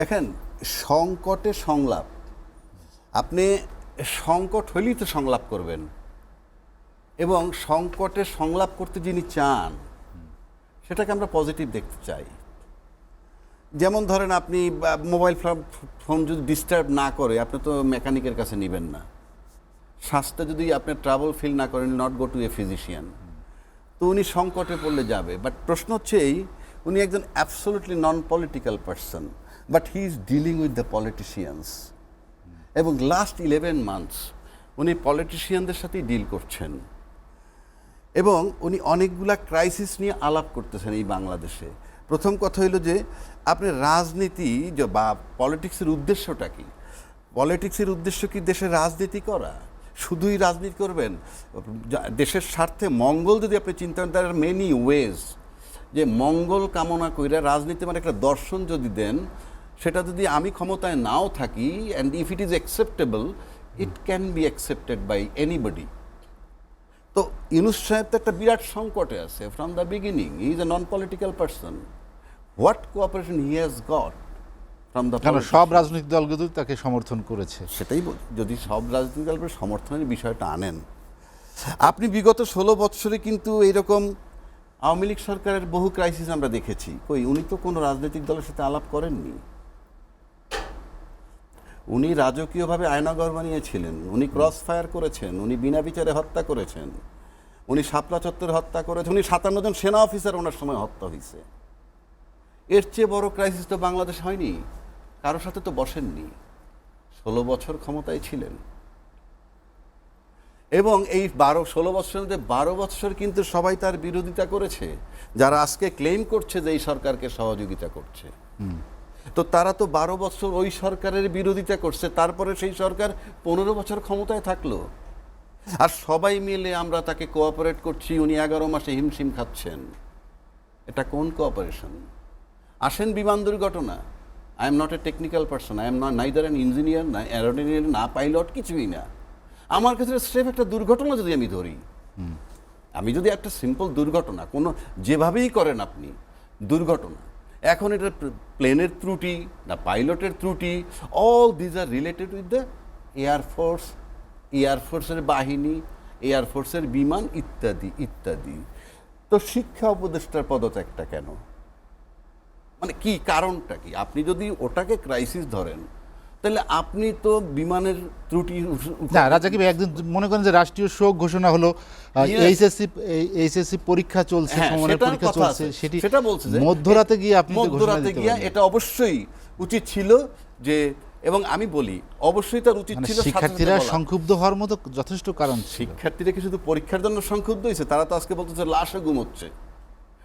দেখেন, সংকটে সংলাপ, আপনি সংকট হইলেই তো সংলাপ করবেন, এবং সংকটে সংলাপ করতে যিনি চান সেটাকে আমরা পজিটিভ দেখতে চাই। যেমন ধরেন, আপনি মোবাইল ফোন যদি ডিস্টার্ব না করে আপনি তো মেকানিকের কাছে নেবেন না। স্বাস্থ্যে যদি আপনি ট্রাবল ফিল না করেন, not go to a physician. তো উনি সংকটে পড়লে যাবে। বাট প্রশ্ন হচ্ছে এই, উনি একজন absolutely non political person, but he is dealing with the politicians. এবং লাস্ট 11 মান্থস উনি পলিটিশিয়ানদের সাথেই ডিল করছেন, এবং উনি অনেকগুলা ক্রাইসিস নিয়ে আলাপ করতেছেন এই বাংলাদেশে। প্রথম কথা হইল যে আপনি রাজনীতি বা পলিটিক্সের উদ্দেশ্যটা কি? পলিটিক্সের উদ্দেশ্য কি দেশের রাজনীতি করা? শুধুই রাজনীতি করবেন? দেশের স্বার্থে মঙ্গল যদি আপনি চিন্তা করেন, তার মেনি ওয়েজ, যে মঙ্গল কামনা কইরা রাজনীতি মানে একটা দর্শন যদি দেন, সেটা যদি আমি ক্ষমতায় নাও থাকি, and if it is acceptable, it can be accepted by anybody. তো ইউনূস সাহেব তো একটা বিরাট সংকটে আছে from the beginning. He is a non political person. What cooperation he has got from the, সব রাজনৈতিক দলগুলো তাকে সমর্থন করেছে। সেটাই যদি সব রাজনৈতিক দলের সমর্থনের বিষয়টা আনেন, আপনি বিগত 16 বৎসরে কিন্তু এইরকম আওয়ামী লীগ সরকারের বহু ক্রাইসিস আমরা দেখেছি। কই, উনি তো কোনো রাজনৈতিক দলের সাথে আলাপ করেননি। উনি রাজকীয়ভাবে আয়নাঘর বানিয়েছিলেন, উনি ক্রস ফায়ার করেছেন, উনি বিনা বিচারে হত্যা করেছেন, উনি শাপলা চত্বরে হত্যা করেছেন, উনি 57 জন সেনা অফিসার ওনার সময় হত্যা হয়েছে। এর চেয়ে বড় ক্রাইসিস তো বাংলাদেশ হয়নি। কারোর সাথে তো বসেননি, 16 বছর ক্ষমতায় ছিলেন। এবং এই 16 বছরের মধ্যে 12 বছর কিন্তু সবাই তার বিরোধিতা করেছে, যারা আজকে ক্লেম করছে যে এই সরকারকে সহযোগিতা করছে। তো তারা তো 12 বছর ওই সরকারের বিরোধিতা করছে, তারপরে সেই সরকার 15 বছর ক্ষমতায় থাকলো। আর সবাই মিলে আমরা তাকে কোঅপারেট করছি, উনি 11 মাসে হিমশিম খাচ্ছেন। এটা কোন কোঅপারেশন? আসেন বিমান দুর্ঘটনা, I am not a technical person, I am not neither an engineer, না অ্যারোডেনিয়ার, না পাইলট, কিছুই না। আমার কাছে স্রেফ একটা দুর্ঘটনা যদি আমি ধরি, আমি যদি একটা সিম্পল দুর্ঘটনা, কোনো যেভাবেই করেন আপনি দুর্ঘটনা, এখন এটা প্লেনের ত্রুটি না পাইলটের ত্রুটি, all these are related with the air force, এয়ারফোর্সের বাহিনী, এয়ারফোর্সের বিমান ইত্যাদি ইত্যাদি। তো শিক্ষা উপদেষ্টার পদত্যাগটা কেন? মানে কি কারণটা কি? আপনি যদি ওটাকে ক্রাইসিস ধরেন, তাহলে আপনি তো বিমানের ত্রুটি না, রাজাকি ভাই একদিন মনে করেন যে রাষ্ট্রীয় শোক ঘোষণা হলো, এইচএসসি পরীক্ষা চলছে, সমানের পরীক্ষা চলছে, সেটা বলছে যে মধ্যরাতে গিয়ে আপনি মধ্যরাতে গিয়ে এটা অবশ্যই উচিত ছিল যে, এবং আমি বলি অবশ্যই তার উচিত ছিল। শিক্ষার্থীরা সংক্ষুব্ধ হওয়ার মতো যথেষ্ট কারণ। শিক্ষার্থীরা কি শুধু পরীক্ষার জন্য সংক্ষুব্ধ হয়েছে? তারা তো আজকে বলতেছে লাশও ঘুমোচ্ছে,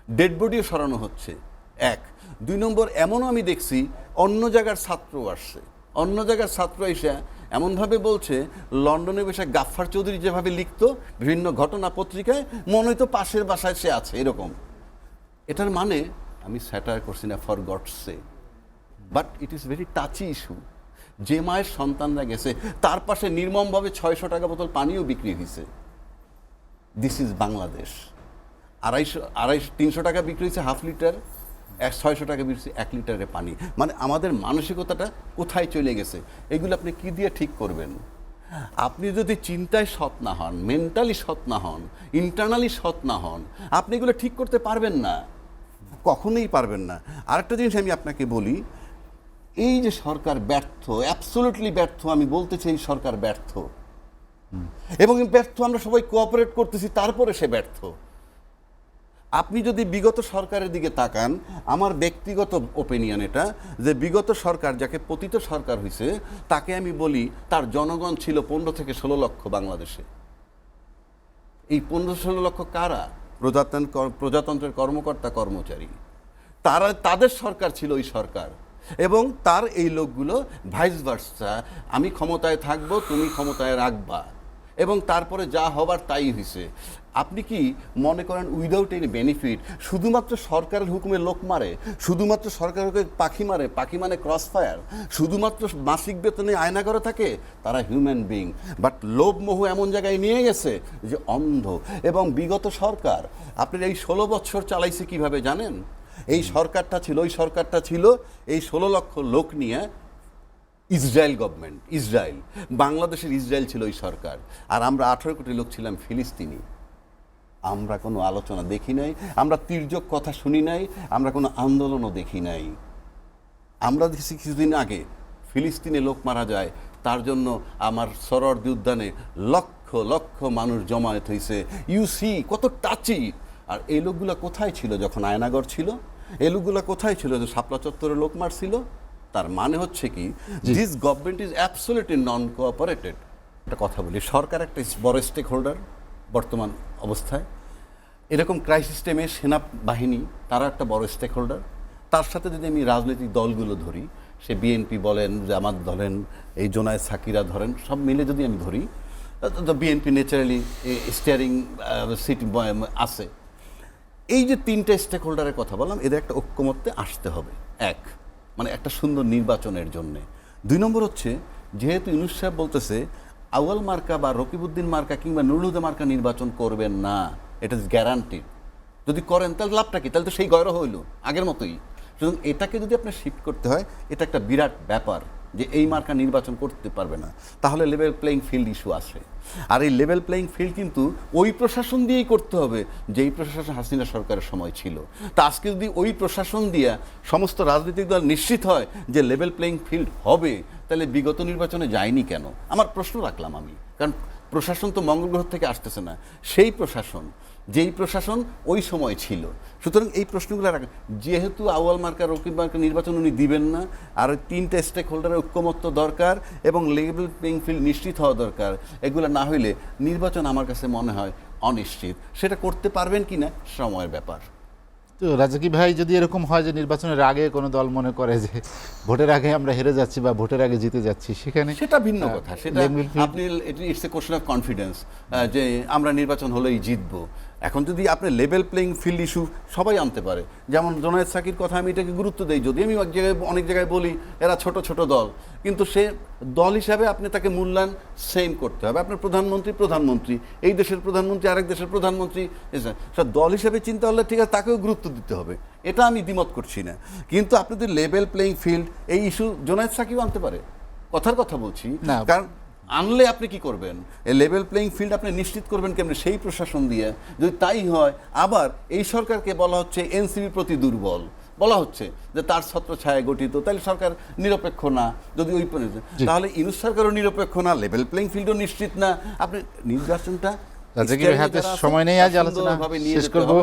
ডেড বডিও সরানো হচ্ছে। 1, 2 নম্বর, এমনও আমি দেখছি অন্য জায়গার ছাত্র আসছে, অন্য জায়গার ছাত্র এসে এমনভাবে বলছে, লন্ডনে বসে গাফফার চৌধুরী যেভাবে লিখতো বিভিন্ন ঘটনা পত্রিকায়, মনে হয়তো পাশের বাসায় সে আছে, এরকম। এটার মানে আমি স্যাটার করছি না, for gods say, but it is very touchy issue. যে মায়ের সন্তানরা গেছে, তার পাশে নির্মমভাবে 600 টাকা বোতল পানিও বিক্রি হয়েছে। This is Bangladesh. 300 টাকা বিক্রি হয়েছে হাফ লিটার, 600 টাকা বিক্রি 1 লিটারে পানি। মানে আমাদের মানসিকতাটা কোথায় চলে গেছে? এগুলো আপনি কি দিয়ে ঠিক করবেন? আপনি যদি চিন্তায় সৎ না হন, মেন্টালি সৎ না হন, ইন্টারনালি সৎ না হন, আপনি এগুলো ঠিক করতে পারবেন না, কখনোই পারবেন না। আরেকটা জিনিস আমি আপনাকে বলি, এই যে সরকার ব্যর্থ, অ্যাবসলিউটলি ব্যর্থ, আমি বলতে চাই এই সরকার ব্যর্থ। এবং ব্যর্থ আমরা সবাই কোঅপারেট করতেছি, তারপরে সে ব্যর্থ। আপনি যদি বিগত সরকারের দিকে তাকান, আমার ব্যক্তিগত ওপিনিয়ন এটা, যে বিগত সরকার যাকে পতিত সরকার হয়েছে, তাকে আমি বলি তার জনগণ ছিল 15 থেকে 16 লক্ষ বাংলাদেশে। এই 15-16 লক্ষ কারা? প্রজাতন্ত্রের কর্মকর্তা কর্মচারী। তাদের সরকার ছিল ওই সরকার, এবং তার এই লোকগুলো ভাইস ভার্সা, আমি ক্ষমতায় থাকবো, তুমি ক্ষমতায় রাখবা, এবং তারপরে যা হবার তাই হয়েছে। আপনি কি মনে করেন উইদাউট এনি বেনিফিট শুধুমাত্র সরকারের হুকুমে লোক মারে, শুধুমাত্র সরকারের হুকুমে পাখি মারে, পাখি মানে ক্রস ফায়ার, শুধুমাত্র মাসিক বেতনে আয়নাঘরে থাকে? তারা হিউম্যান বিং, বাট লোভ মোহ এমন জায়গায় নিয়ে গেছে যে অন্ধ। এবং বিগত সরকার আপনার এই 16 বছর চালাইছে কিভাবে জানেন? এই সরকারটা ছিল, ওই সরকারটা ছিল এই 16 লক্ষ লোক নিয়ে ইসরায়েল গভর্নমেন্ট, ইসরায়েল, বাংলাদেশের ইসরায়েল ছিল ওই সরকার, আর আমরা 18 কোটি লোক ছিলাম ফিলিস্তিনি। আমরা কোনো আলোচনা দেখি নাই, আমরা তির্যক কথা শুনি নাই, আমরা কোনো আন্দোলনও দেখি নাই। আমরা দেখছি কিছুদিন আগে ফিলিস্তিনে লোক মারা যায়, তার জন্য আমার সরোয়ার্দী উদ্যানে লক্ষ লক্ষ মানুষ জমায়েত হয়েছে। ইউসি কত টাচি। আর এই লোকগুলো কোথায় ছিল যখন আয়নাগর ছিল? এই লোকগুলো কোথায় ছিল যে শাপলা চত্বরে লোক মারছিল? তার মানে হচ্ছে কি, this government is absolutely non cooperated. একটা কথা বলি, সরকার একটা বড় স্টেক হোল্ডার বর্তমান অবস্থায়। এরকম ক্রাইসিস টাইমে সেনাবাহিনী তারা একটা বড় স্টেক হোল্ডার। তার সাথে যদি আমি রাজনৈতিক দলগুলো ধরি, সে বিএনপি বলেন, জামাত ধরেন, এই জোনায়েদ সাকিরা ধরেন, সব মিলে যদি আমি ধরি, তো বিএনপি ন্যাচারালি স্টিয়ারিং সিট আছে। এই যে তিনটা স্টেক হোল্ডারের কথা বললাম, এদের একটা ঐক্যমত্যে আসতে হবে। এক, মানে একটা সুন্দর নির্বাচনের জন্যে। 2 নম্বর হচ্ছে, যেহেতু ইউনূস সাহেব বলতেছে আউয়াল মার্কা বা রকিবউদ্দিন মার্কা কিংবা নুরুল হুদা মার্কা নির্বাচন করবেন না, এটা ইজ গ্যারান্টি। যদি করেন তাহলে লাভটা কি? তাহলে তো সেই গয়রা হইল আগের মতোই। সুতরাং এটাকে যদি আপনার শিফট করতে হয়, এটা একটা বিরাট ব্যাপার যে এই মার্কা নির্বাচন করতে পারবে না, তাহলে লেভেল প্লেইং ফিল্ড ইস্যু আসে। আর এই লেভেল প্লেইং ফিল্ড কিন্তু ওই প্রশাসন দিয়েই করতে হবে যেই প্রশাসন হাসিনা সরকারের সময় ছিল। তা আজকে যদি ওই প্রশাসন দিয়ে সমস্ত রাজনৈতিক দল নিশ্চিত হয় যে লেভেল প্লেইং ফিল্ড হবে, তাহলে বিগত নির্বাচনে যায়নি কেন? আমার প্রশ্ন রাখলাম আমি। কারণ প্রশাসন তো মঙ্গল গ্রহ থেকে আসতেছে না, সেই প্রশাসন যেই প্রশাসন ওই সময় ছিল। সুতরাং এই প্রশ্নগুলো রাখেন, যেহেতু আউয়াল মার্কা রকিব মার্কা নির্বাচন উনি দিবেন না, আর 3টা স্টেক হোল্ডারের ঐক্যমত্য দরকার এবং লেভেল প্লেইং ফিল্ড নিশ্চিত হওয়া দরকার। এগুলো না হইলে নির্বাচন আমার কাছে মনে হয় অনিশ্চিত। সেটা করতে পারবেন কি না সময়ের ব্যাপার। তো রাজাকি ভাই, যদি এরকম হয় যে নির্বাচনের আগে কোনো দল মনে করে যে ভোটের আগে আমরা হেরে যাচ্ছি বা ভোটের আগে জিতে যাচ্ছি, সেখানে সেটা ভিন্ন কথা। সেটা আপনি, it's a question of confidence যে আমরা নির্বাচন হলেই জিতবো। এখন যদি আপনি লেভেল প্লেইং ফিল্ড ইস্যু সবাই আনতে পারে, যেমন জোনায়েদ সাকির কথা আমি এটাকে গুরুত্ব দেই, যদি আমি অনেক জায়গায় বলি এরা ছোট ছোট দল, কিন্তু সে দল হিসাবে আপনি তাকে মূল্যায়ন সেম করতে হবে। আপনার প্রধানমন্ত্রী এই দেশের প্রধানমন্ত্রী, আরেক দেশের প্রধানমন্ত্রী, দল হিসাবে চিন্তা হলে ঠিক আছে, তাকেও গুরুত্ব দিতে হবে। এটা আমি দ্বিমত করছি না, কিন্তু আপনি যদি লেভেল প্লেইং ফিল্ড এই ইস্যু জোনায়েদ সাকিও আনতে পারে, কথার কথা বলছি। কারণ আনলে আপনি কি করবেন? এই লেভেল প্লেইং ফিল্ড আপনি নিশ্চিত করবেন কেমন? সেই প্রশাসন দিয়ে। যদি তাই হয়, আবার এই সরকারকে বলা হচ্ছে এনসিপি প্রতি দুর্বল, বলা হচ্ছে যে তার ছত্রছায়ায় গঠিত, তাহলে সরকার নিরপেক্ষ না। যদি ওই তাহলে ইউনূস সরকারও নিরপেক্ষ না, লেভেল প্লেইং ফিল্ডও নিশ্চিত না। আপনি নির্বাচনটা রাজাকি ভাই, হাতে সময় নেই, আজ আলোচনা শেষ করবো।